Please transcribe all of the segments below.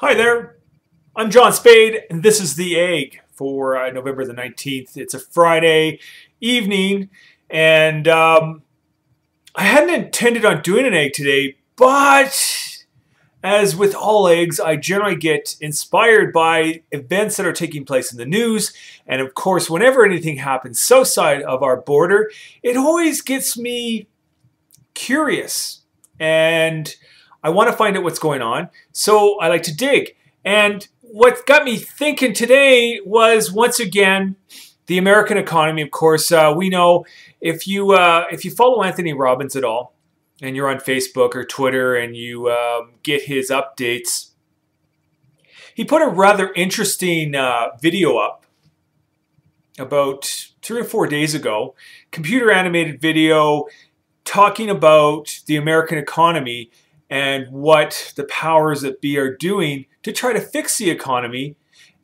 Hi there, I'm John Spade, and this is The Egg for November the 19th. It's a Friday evening, and I hadn't intended on doing an egg today, but as with all eggs, I generally get inspired by events that are taking place in the news, and of course, whenever anything happens south side of our border, it always gets me curious, and I want to find out what's going on, so I like to dig. And what got me thinking today was, once again, the American economy. Of course, we know if you follow Anthony Robbins at all, and you're on Facebook or Twitter, and you get his updates, he put a rather interesting video up about 3 or 4 days ago, computer animated video talking about the American economy and what the powers that be are doing to try to fix the economy.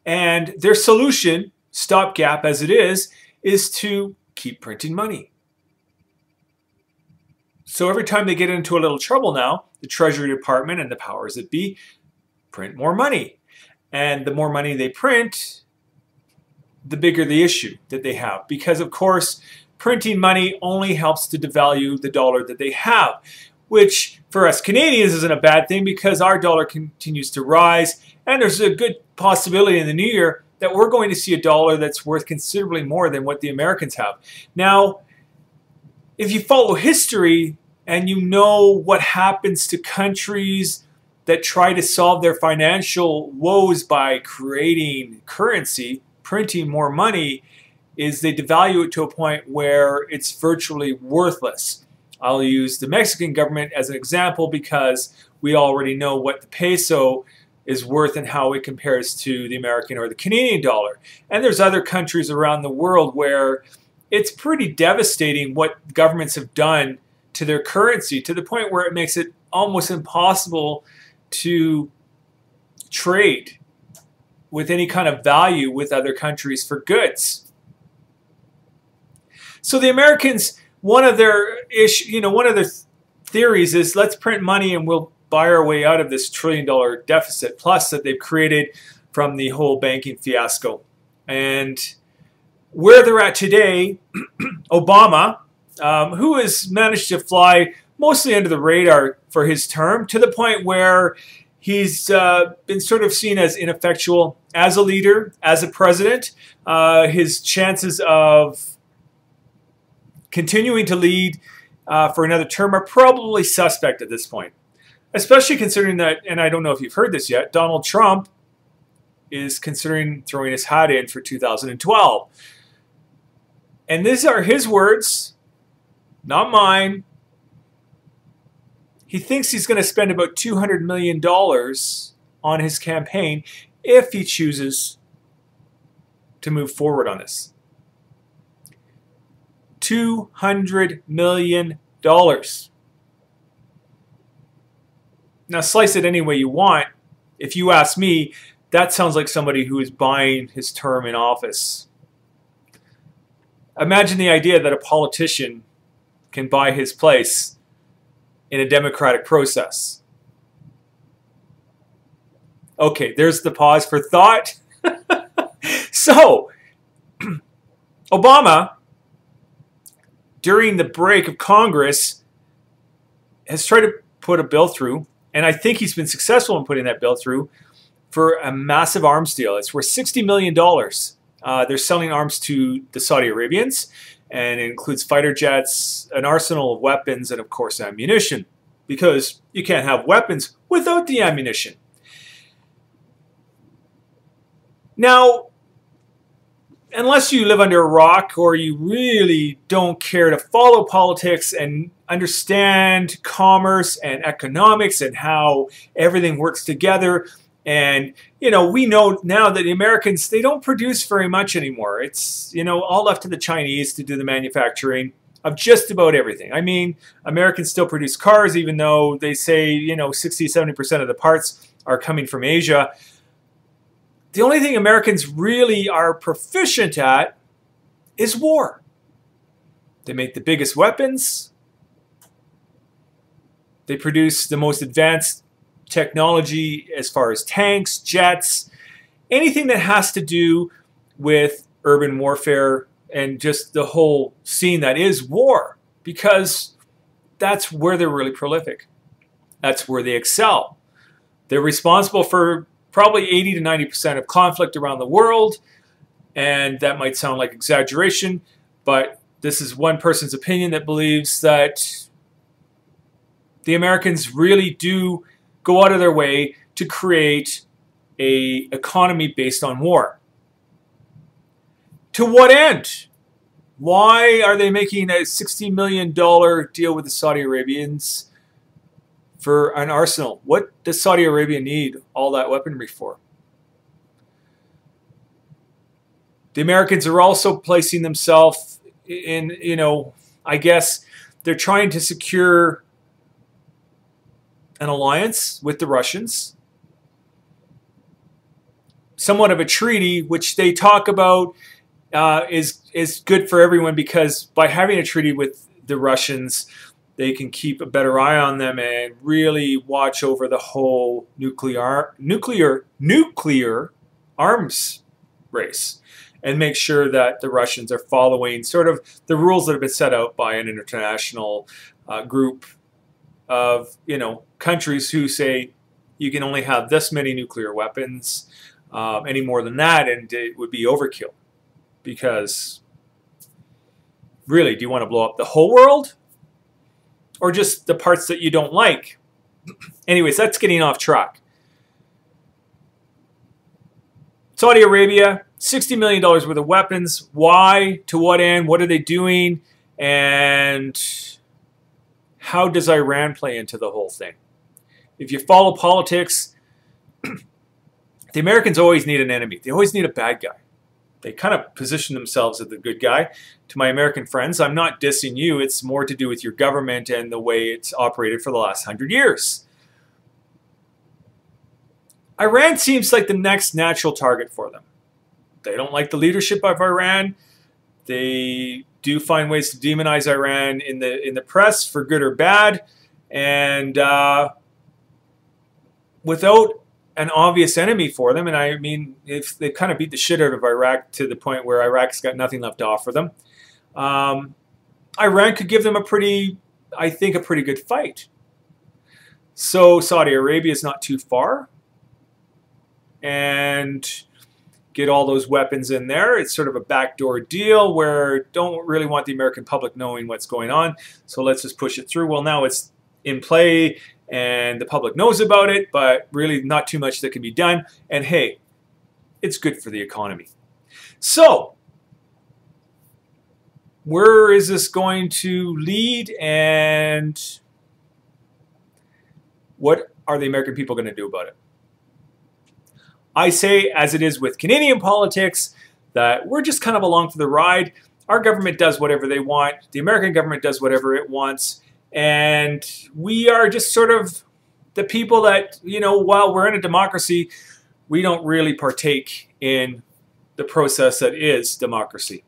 And their solution, stopgap as it is to keep printing money. So every time they get into a little trouble now, the Treasury Department and the powers that be print more money. And the more money they print, the bigger the issue that they have. Because of course, printing money only helps to devalue the dollar that they have, which for us Canadians isn't a bad thing because our dollar continues to rise, and there's a good possibility in the new year that we're going to see a dollar that's worth considerably more than what the Americans have. Now, if you follow history and you know what happens to countries that try to solve their financial woes by creating currency, printing more money, is they devalue it to a point where it's virtually worthless. I'll use the Mexican government as an example because we already know what the peso is worth and how it compares to the American or the Canadian dollar. And there's other countries around the world where it's pretty devastating what governments have done to their currency, to the point where it makes it almost impossible to trade with any kind of value with other countries for goods. So the Americans, one of their theories is, let's print money and we'll buy our way out of this $1 trillion deficit plus that they've created from the whole banking fiasco. And where they're at today, Obama, who has managed to fly mostly under the radar for his term, to the point where he's been sort of seen as ineffectual as a leader, as a president. His chances of continuing to lead for another term are probably suspect at this point. Especially considering that, and I don't know if you've heard this yet, Donald Trump is considering throwing his hat in for 2012. And these are his words, not mine. He thinks he's going to spend about $200 million on his campaign if he chooses to move forward on this. $200 million. Now slice it any way you want. If you ask me, that sounds like somebody who is buying his term in office. Imagine the idea that a politician can buy his place in a democratic process. Okay, there's the pause for thought. So, Obama, during the break of Congress, has tried to put a bill through, and I think he's been successful in putting that bill through, for a massive arms deal. It's worth $60 million. They're selling arms to the Saudi Arabians, and it includes fighter jets, an arsenal of weapons, and of course ammunition, because you can't have weapons without the ammunition. Now, unless you live under a rock or you really don't care to follow politics and understand commerce and economics and how everything works together, and we know now that the Americans, they don't produce very much anymore. It's all left to the Chinese to do the manufacturing of just about everything. I mean, Americans still produce cars, even though they say 60-70% of the parts are coming from Asia. The only thing Americans really are proficient at is war. They make the biggest weapons. They produce the most advanced technology as far as tanks, jets, anything that has to do with urban warfare and just the whole scene that is war, because that's where they're really prolific. That's where they excel. They're responsible for probably 80 to 90% of conflict around the world, and that might sound like exaggeration, but this is one person's opinion that believes that the Americans really do go out of their way to create an economy based on war. To what end? Why are they making a $60 million deal with the Saudi Arabians for an arsenal? What does Saudi Arabia need all that weaponry for? The Americans are also placing themselves in, I guess they're trying to secure an alliance with the Russians. Somewhat of a treaty, which they talk about is good for everyone, because by having a treaty with the Russians, they can keep a better eye on them and really watch over the whole nuclear arms race, and make sure that the Russians are following sort of the rules that have been set out by an international group of countries who say you can only have this many nuclear weapons. Any more than that, and it would be overkill. Because really, do you want to blow up the whole world? Or just the parts that you don't like? Anyways, that's getting off track. Saudi Arabia, $60 million worth of weapons. Why? To what end? What are they doing? And how does Iran play into the whole thing? If you follow politics, the Americans always need an enemy. They always need a bad guy. They kind of position themselves as the good guy. To my American friends, I'm not dissing you. It's more to do with your government and the way it's operated for the last 100 years. Iran seems like the next natural target for them. They don't like the leadership of Iran. They do find ways to demonize Iran in the press, for good or bad. And without an obvious enemy for them, and I mean, if they kind of beat the shit out of Iraq to the point where Iraq's got nothing left to offer them, Iran could give them a pretty good fight. So Saudi Arabia is not too far, and get all those weapons in there. It's sort of a backdoor deal where don't really want the American public knowing what's going on, so let's just push it through. Well, now it's in play, and the public knows about it, but really not too much that can be done. And hey, it's good for the economy. So, where is this going to lead, and what are the American people going to do about it? I say, as it is with Canadian politics, that we're just kind of along for the ride. Our government does whatever they want. The American government does whatever it wants. And we are just sort of the people that, while we're in a democracy, we don't really partake in the process that is democracy.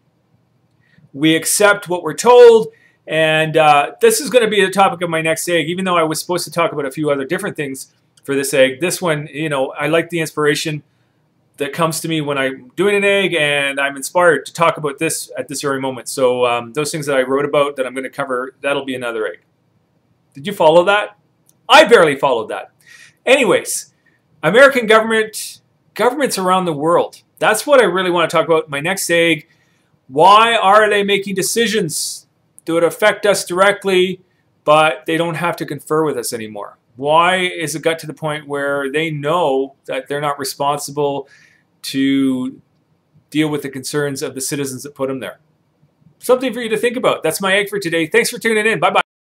We accept what we're told, and this is going to be the topic of my next egg, even though I was supposed to talk about a few other different things for this egg. This one, I like the inspiration that comes to me when I'm doing an egg, and I'm inspired to talk about this at this very moment. So those things that I wrote about that I'm going to cover, that'll be another egg. Did you follow that? I barely followed that. Anyways, American governments around the world. That's what I really want to talk about. My next egg, why are they making decisions that would affect us directly, but they don't have to confer with us anymore? Why is it got to the point where they know that they're not responsible to deal with the concerns of the citizens that put them there? Something for you to think about. That's my egg for today. Thanks for tuning in. Bye-bye.